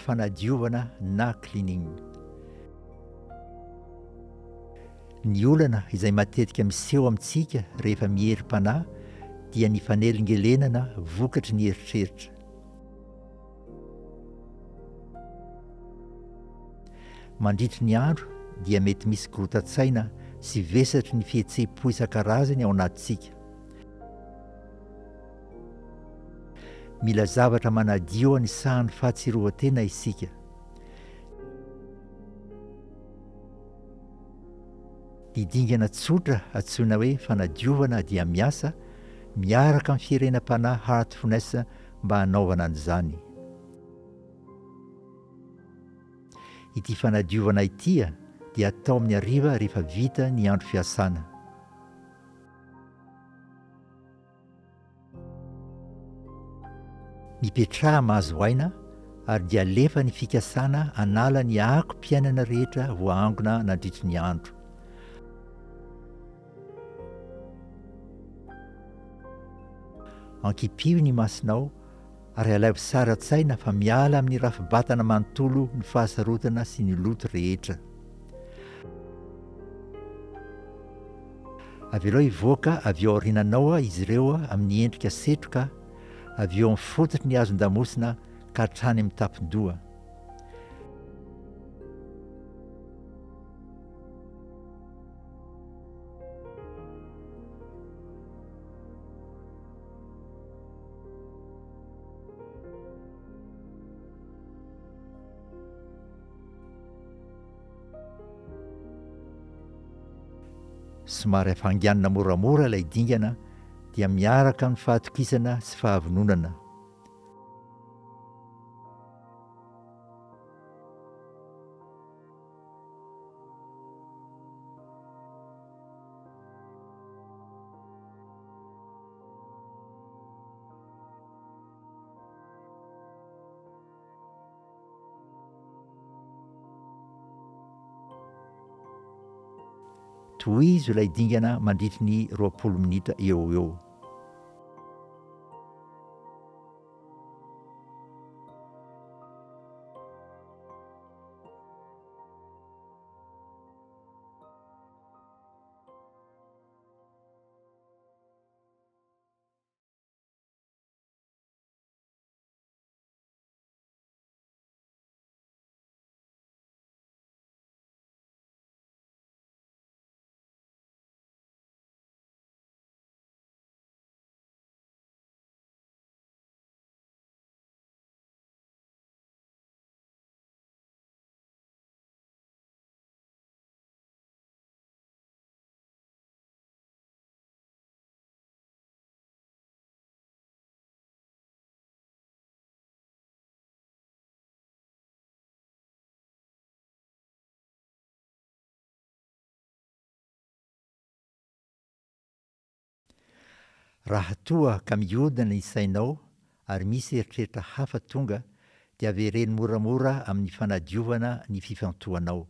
fanadiovana na cleaning. Ny olana izay matetika miseho amintsika rehefa miherim-panahy dia ny fanelingelenana vokatry ny eritreritra. Mandritry ny andro dia mety misy korotan-tsaina sy vesatry ny fihetseham-po isan-karazany ao anatintsika. Mila zavatra manadio ny sahan'ny fahatsirovan-tena isika. Ny dingana tsotra antsoina hoe fanadiovana dia miasa miaraka amin'ny firenam-panahy Heartfulness mba hanaovana an'izany. Ity fanadiovana ity dia atao amin'ny hariva rehefa vita ny andro fiasana. Mipetraha mahazo aina ary dia alefa ny fikasana hanala ny akom-piainana rehetra voahangona nandritry ny andro. Ankipio ny masinao ary alaivo sara an-tsaina fa miala amin'ny rafibatana manontolo ny fahasarotana sy ny loto rehetra. Avelao hivoaka avy ao aorinanao izy ireo amin'ny endrika setroka, avy eo mifototry ny hazon-damosina ka hatrany amin'ny tapin-doha. Somary hafanganina moramora ilay dingana dia miaraka amin'ny fahatokisana sy fahavononana. Tohizo ilay dingana mandritry ny 20 minitra eo eo. Raha toa ka mihodina ny sainao ary misy eritreritra hafa tonga dia avereny moramora amin'ny fanadiovana ny fifantohanao.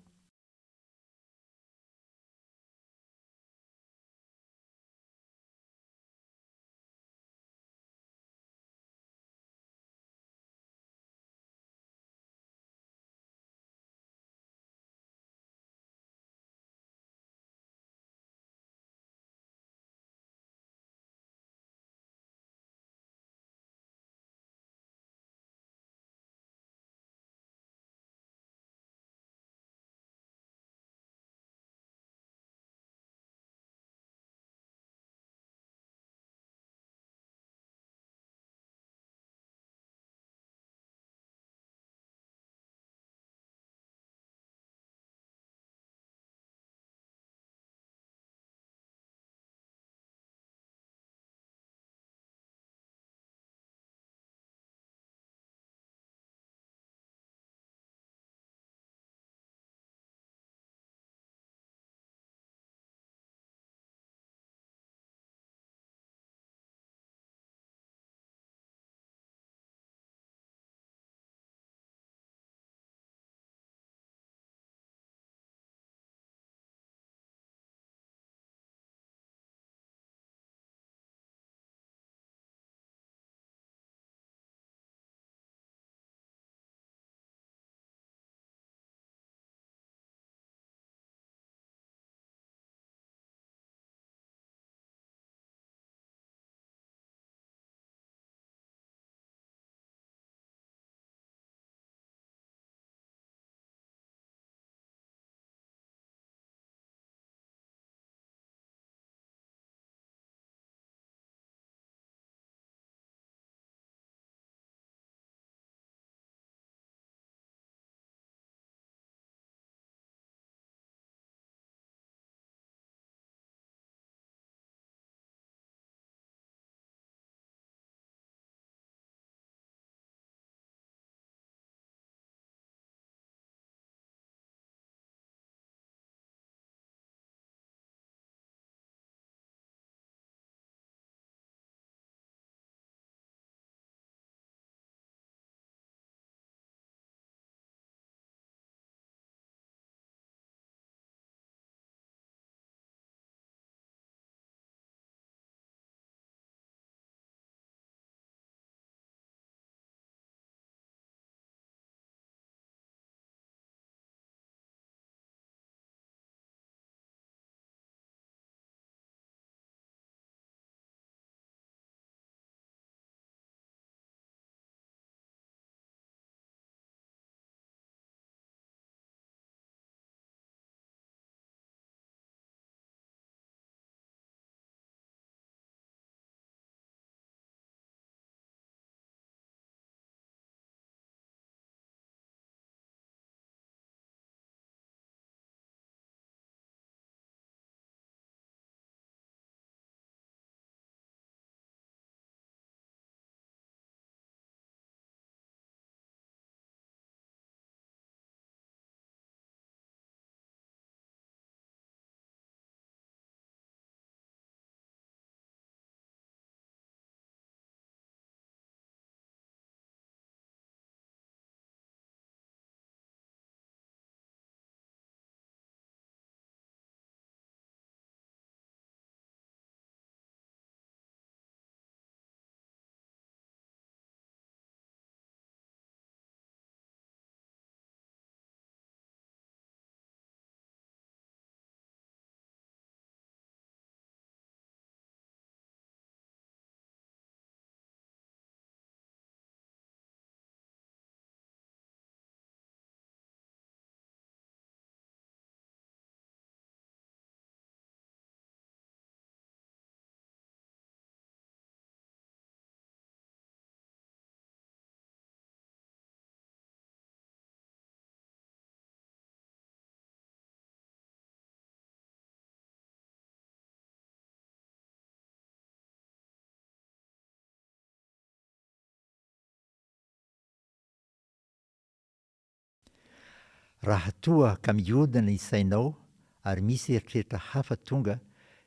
Raha toa ka mihodina ny sainao ary misy eritreritra hafa tonga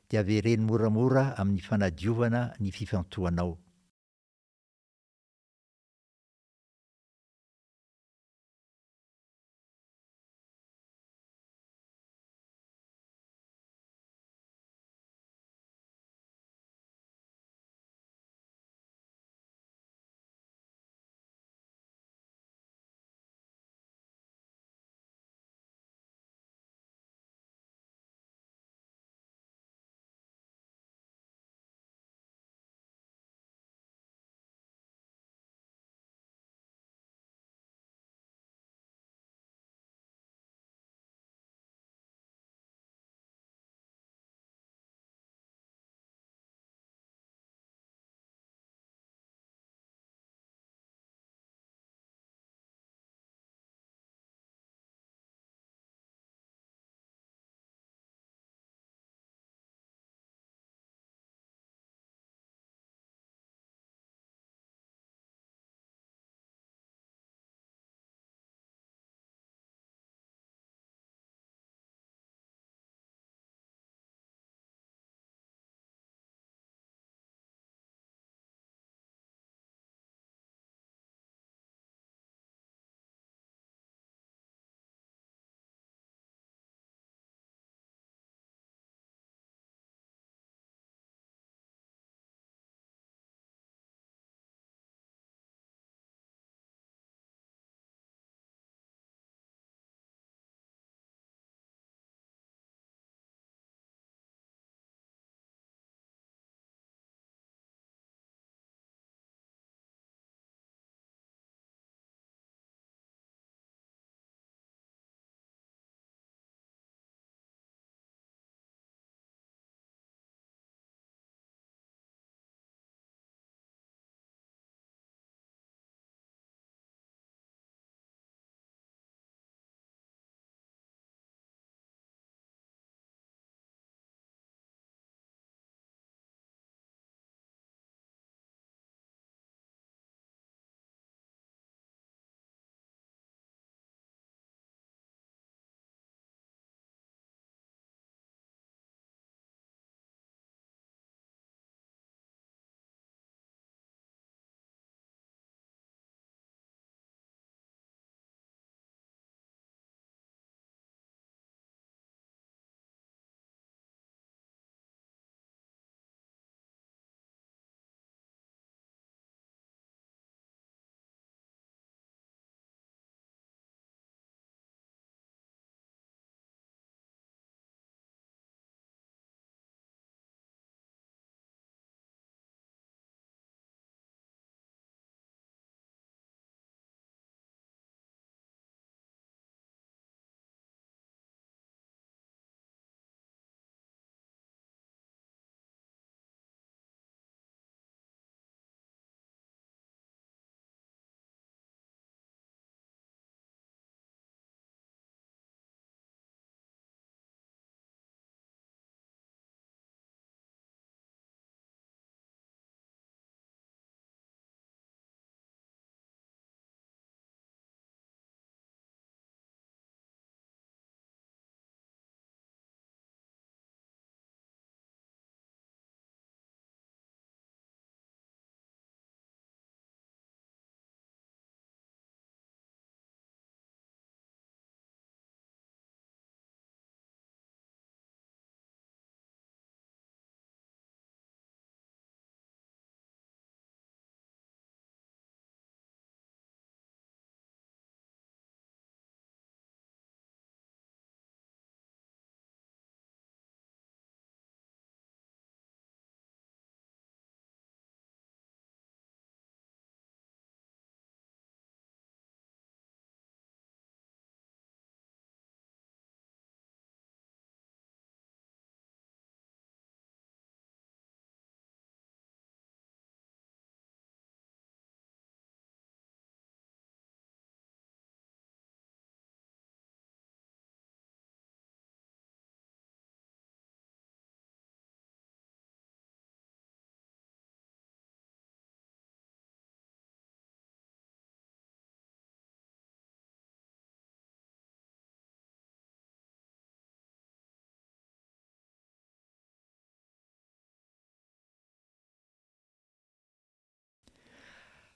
dia avereny moramora amin'ny fanadiovana ny fifantohanao.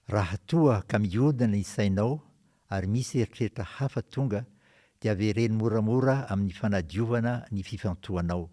Raha toa ka mihodina ny sainao ary misy eritreritra hafa tonga dia avereny moramora amin'ny fanadiovana ny fifantohanao.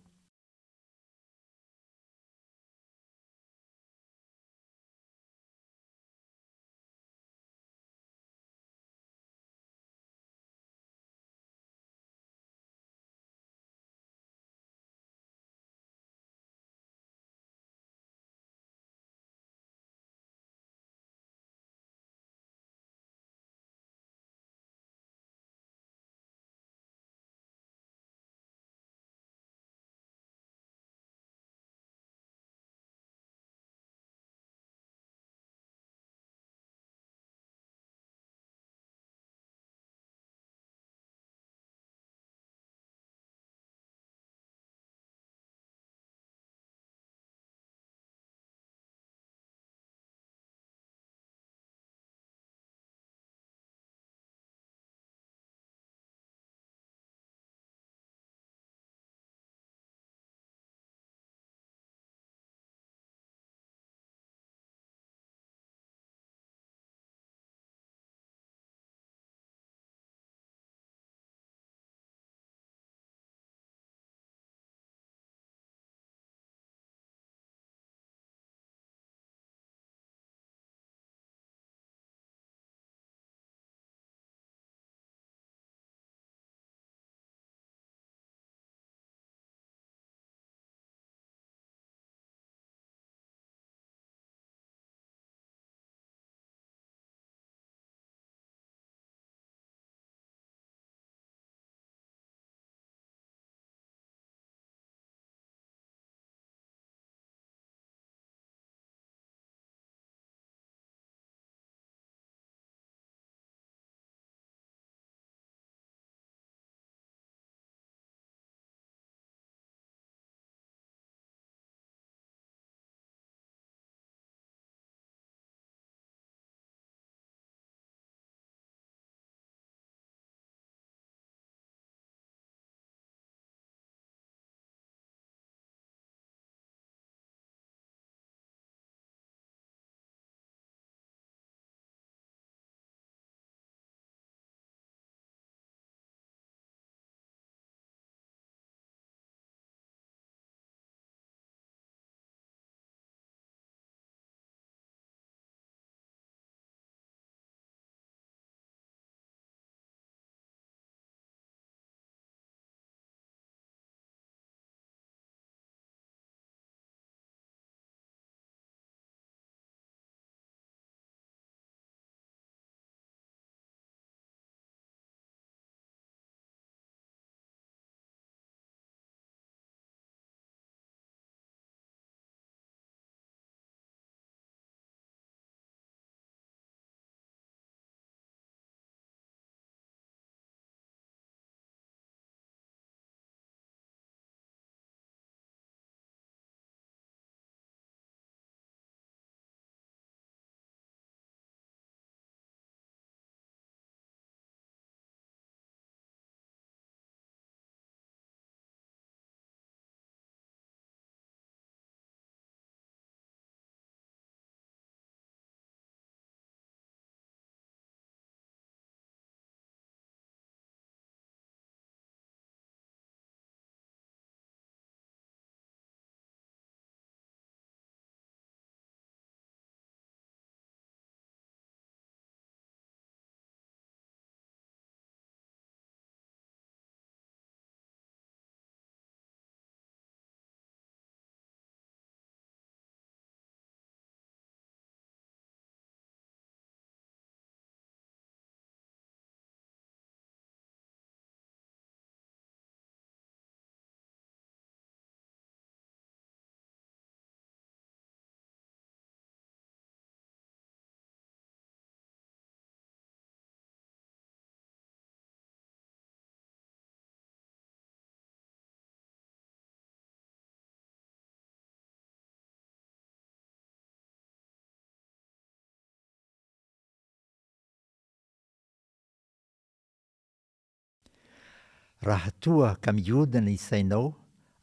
Raha toa ka mihodina ny sainao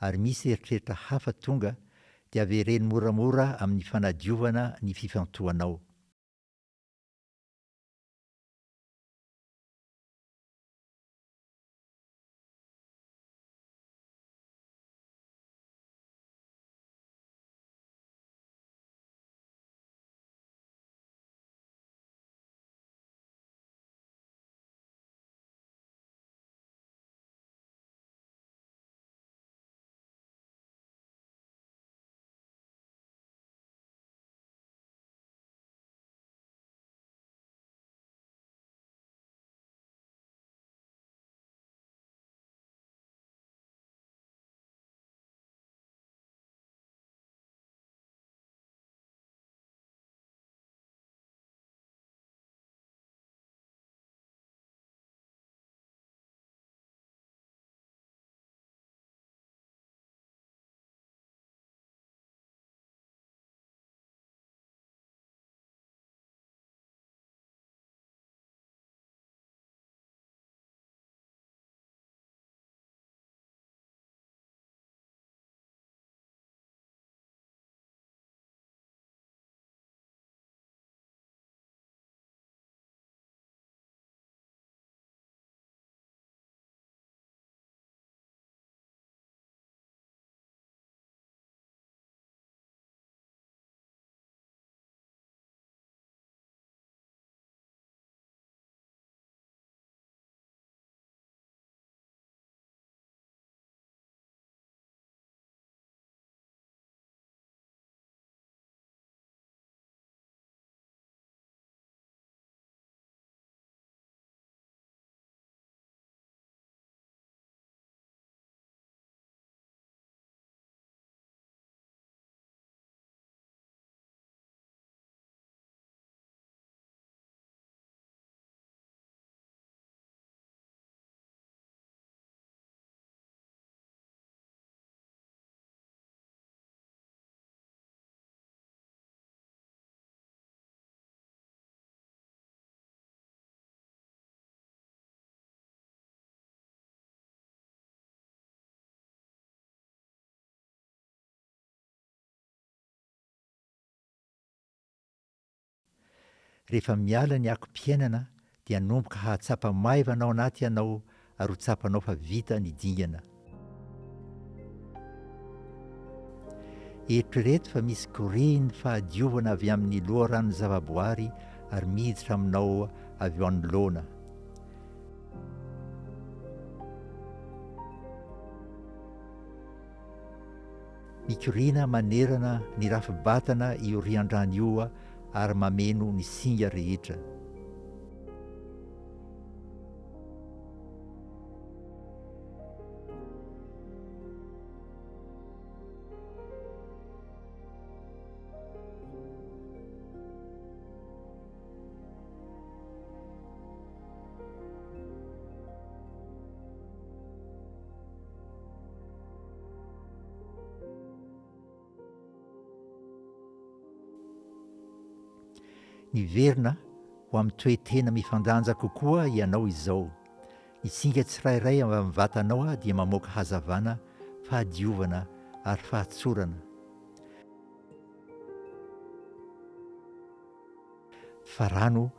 ary misy eritreritra hafa tonga dia avereny moramora amin'ny fanadiovana ny fifantohanao. Rehefa miala ny akom-piainana dia nomboka hahatsapa maivanao anaty ianao ary ho tsapanao fa vita ny dingana. Eritrereto fa misy koriny fahadiovana avy amin'ny loharanony zavaboary ary miditra aminao avy eo anoloana. Mikoriana manerana ny rafibatana io riandrany io ary mameno ny singa rehetra. Ny verina ho amin'ny toe-tena mifandanja kokoa ianao izao. Ny singa tsirairay amin'ny vatanao dia mamoaka hazavana, fahadiovana ary fahatsorana. Fa rano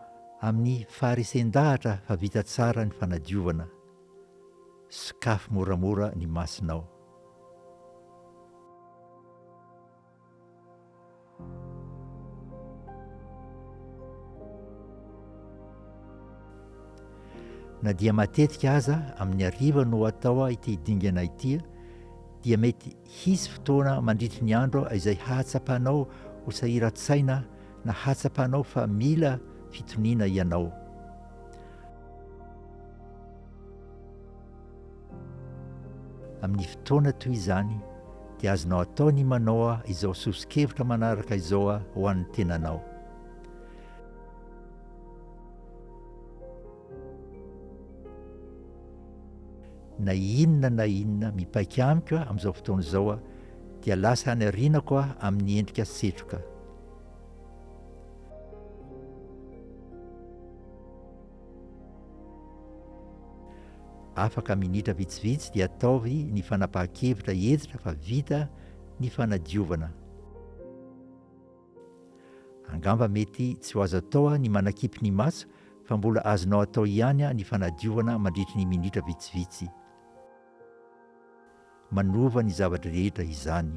amin'ny faharisen-dahatra fa vita tsara ny fanadiovana. Sokafo moramora ny masonao. Na dia matetika aza amin'ny hariva no atao ity dingana ity, dia mety hisy fotoana mandritry ny andro izay hatsapanao ho sahiran-tsaina na hatsapanao fa mila fitoniana ianao. Amin'ny fotoana toy izany dia azonao atao ny manao izao sosokevitra manaraka izao ho an'ny tenanao. Na inona mipaika amiko amin'izao fotoana izao dia lasa hanarianako amin'ny endrika setroka. Afaka minitra vitsivitsy dia ataovy ny fanapahan-kevitra hezitra fa vita ny fanadiovana. Angamba mety tsy ho azo atao ny manakipy ny maso, fa mbola azonao atao ihany ny fanadiovana mandritry ny minitra vitsivitsy. Manova ny zavatra rehetra izany.